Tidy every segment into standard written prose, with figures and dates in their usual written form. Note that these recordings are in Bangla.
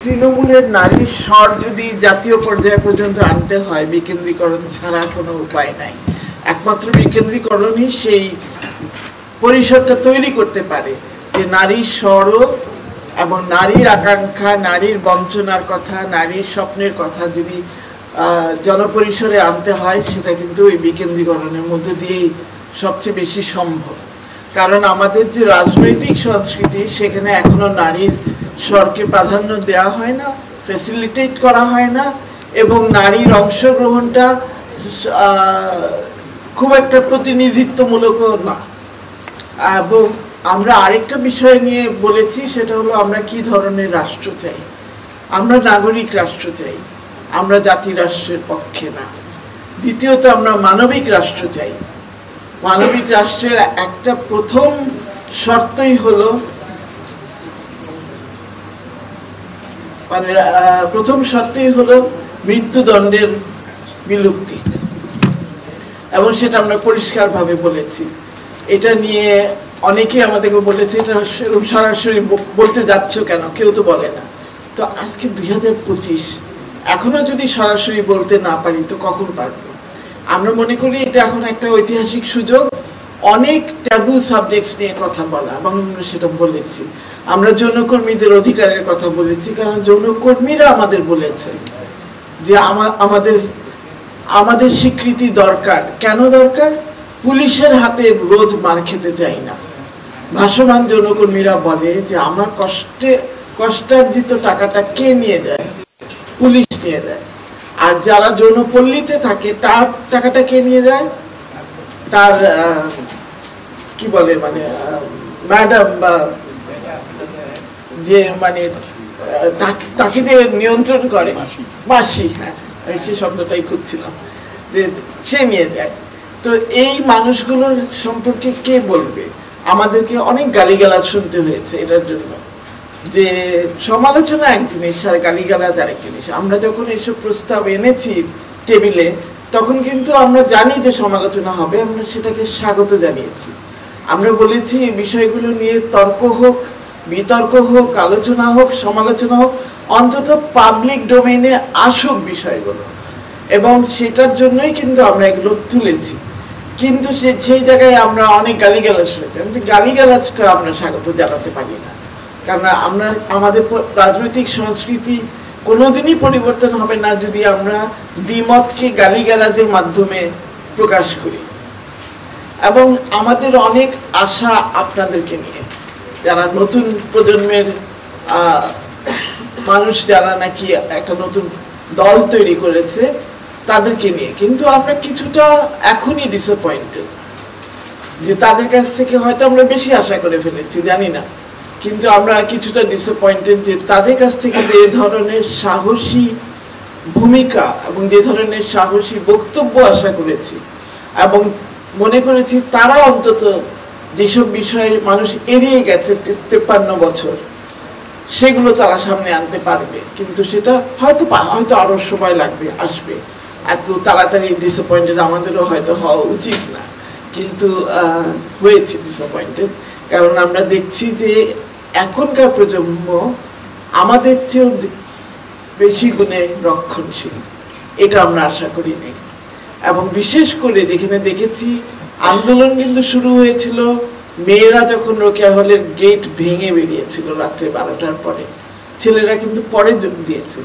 তৃণমূলের নারীর স্বর যদি জাতীয় পর্যায় পর্যন্ত আনতে হয় বিকেন্দ্রীকরণ ছাড়া কোনো উপায় নাই। একমাত্র বিকেন্দ্রীকরণই সেই পরিসরটা তৈরি করতে পারে যে নারীর স্বরও এবং নারীর আকাঙ্ক্ষা, নারীর বঞ্চনার কথা, নারীর স্বপ্নের কথা যদি জনপরিসরে আনতে হয়, সেটা কিন্তু এই বিকেন্দ্রীকরণের মধ্যে দিয়েই সবচেয়ে বেশি সম্ভব। কারণ আমাদের যে রাজনৈতিক সংস্কৃতি, সেখানে এখনো নারীর স্বরকে প্রাধান্য দেওয়া হয় না, ফ্যাসিলিটেট করা হয় না, এবং নারীর অংশগ্রহণটা খুব একটা প্রতিনিধিত্বমূলকও না। এবং আমরা আরেকটা বিষয় নিয়ে বলেছি, সেটা হলো আমরা কি ধরনের রাষ্ট্র চাই। আমরা নাগরিক রাষ্ট্র চাই, আমরা জাতি রাষ্ট্রের পক্ষে না। দ্বিতীয়ত আমরা মানবিক রাষ্ট্র চাই। মানবিক রাষ্ট্রের একটা প্রথম শর্তই হলো মৃত্যুদণ্ডের বিলুপ্তি, এবং সেটা আমরা পরিষ্কারভাবে বলেছি। এটা নিয়ে অনেকে আমাদেরকে বলেছে এটা সরাসরি বলতে যাচ্ছ কেন, কেউ তো বলে না। তো আজকে 2025, এখনো যদি সরাসরি বলতে না পারি তো কখন পারবো? আমরা মনে করি এটা এখন একটা ঐতিহাসিক সুযোগ অনেক ট্যাবু সাবজেক্টস নিয়ে কথা বলা, এবং আমরা সেটা বলেছি। আমরা যৌনকর্মীদের অধিকারের কথা বলেছি, কারণ যৌনকর্মীরা আমাদের বলেছে যে আমাদের স্বীকৃতি দরকার। কেন দরকার? পুলিশের হাতে রোজ মার খেতে চাই না। ভাসমান যৌনকর্মীরা বলে যে আমার কষ্টার্জিত টাকাটা কে নিয়ে যায়? পুলিশ নিয়ে যায়। আর যারা যৌনপল্লীতে থাকে তার টাকাটা কে নিয়ে যায়? তার কি বলে মানে ম্যাডাম বা যে মানে তাকে যে নিয়ন্ত্রণ করে, মাসি, হ্যাঁ সে শব্দটাই খুঁজছিলাম, যে সে নিয়ে যায়। তো এই মানুষগুলোর সম্পর্কে কে বলবে? আমাদেরকে অনেক গালিগালাজ শুনতে হয়েছে এটার জন্য, যে সমালোচনা এক জিনিস আর গালিগালাজ আরেক জিনিস। আমরা যখন এইসব প্রস্তাব এনেছি টেবিলে, তখন কিন্তু আমরা জানি যে সমালোচনা হবে, আমরা সেটাকে স্বাগত জানিয়েছি। আমরা বলেছি এই বিষয়গুলো নিয়ে তর্ক হোক, বিতর্ক হোক, আলোচনা হোক, সমালোচনা হোক, অন্তত পাবলিক ডোমেইনে আসুক বিষয়গুলো, এবং সেটার জন্যই কিন্তু আমরা এগুলো তুলেছি। কিন্তু সেই জায়গায় আমরা অনেক গালিগালাজ শুনেছি। গালিগালাজটা আমরা স্বাগত জানাতে পারি না, কারণ আমাদের রাজনৈতিক সংস্কৃতি কোনোদিনই পরিবর্তন হবে না যদি আমরা দ্বিমতকে গালিগালাজের মাধ্যমে প্রকাশ করি। এবং আমাদের অনেক আশা আপনাদেরকে নিয়ে, যারা নতুন প্রজন্মের মানুষ, যারা নাকি একটা নতুন দল তৈরি করেছে, তাদেরকে নিয়ে। কিন্তু আমরা কিছুটা এখনই ডিসঅ্যাপয়েন্টেড যে তাদের কাছ থেকে হয়তো আমরা বেশি আশা করে ফেলেছি, জানি না, কিন্তু আমরা কিছুটা ডিসঅ্যাপয়েন্টেড যে তাদের কাছ থেকে যে ধরনের সাহসী ভূমিকা এবং যে ধরনের সাহসী বক্তব্য আশা করেছি, এবং মনে করেছি তারা অন্তত যেসব বিষয়ে মানুষ এড়িয়ে গেছে 53 বছর, সেগুলো তারা সামনে আনতে পারবে। কিন্তু সেটা হয়তো আরো সময় লাগবে, আসবে। এত তাড়াতাড়ি ডিসঅ্যাপয়েন্টেড আমাদেরও হয়তো হওয়া উচিত না, কিন্তু হয়েছে ডিসঅ্যাপয়েন্টেড। কারণ আমরা দেখছি যে এখনকার প্রজন্ম আমাদের চেয়েও বেশি গুণে রক্ষণশীল, এটা আমরা আশা করিনি। এবং বিশেষ করে যেখানে দেখেছি আন্দোলন কিন্তু শুরু হয়েছিল মেয়েরা যখন রোকেয়া হলের গেট ভেঙে বেরিয়েছিল রাত্রে 12টার পরে, ছেলেরা কিন্তু পরে যোগ দিয়েছে।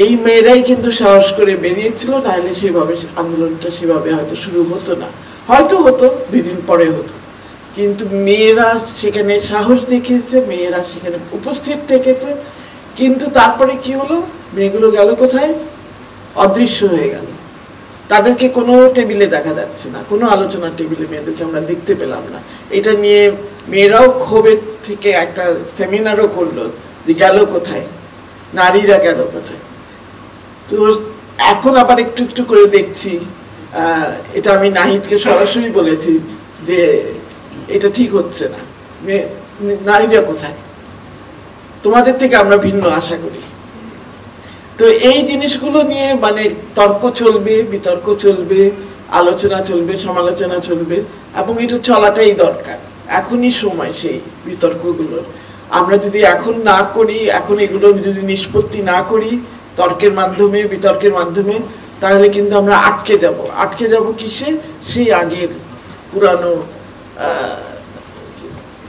এই মেয়েরাই কিন্তু সাহস করে বেরিয়েছিল, নাহলে সেভাবে আন্দোলনটা সেভাবে হয়তো শুরু হতো না, হয়তো হতো 2 দিন পরে হতো। কিন্তু মেয়েরা সেখানে সাহস দেখিয়েছে, মেয়েরা সেখানে উপস্থিত থেকেছে। কিন্তু তারপরে কি হলো? মেয়েগুলো গেল কোথায়? অদৃশ্য হয়ে গেল। তাদেরকে কোনো টেবিলে দেখা যাচ্ছে না, কোনো আলোচনার টেবিলে মেয়েদেরকে আমরা দেখতে পেলাম না। এটা নিয়ে মেয়েরাও ক্ষোভের থেকে একটা সেমিনারও করলো যে গেল কোথায়, নারীরা গেল কোথায়। তো এখন আবার একটু একটু করে দেখছি, এটা আমি নাহিদকে সরাসরি বলেছি যে এটা ঠিক হচ্ছে না, নারীরা কোথায়, তোমাদের থেকে আমরা ভিন্ন আশা করি। তো এই জিনিসগুলো নিয়ে মানে তর্ক চলবে, বিতর্ক চলবে, আলোচনা চলবে, সমালোচনা চলবে, এবং এটা চলাটাই দরকার। এখনই সময় সেই বিতর্কগুলোর। আমরা যদি এখন না করি, এখন এগুলো যদি নিষ্পত্তি না করি তর্কের মাধ্যমে, বিতর্কের মাধ্যমে, তাহলে কিন্তু আমরা আটকে যাব কিসে? সেই আগের পুরানো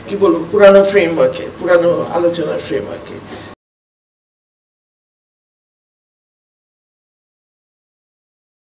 কি বলবো, পুরানো ফ্রেমওয়ার্কে, পুরানো আলোচনার ফ্রেমওয়ার্কে।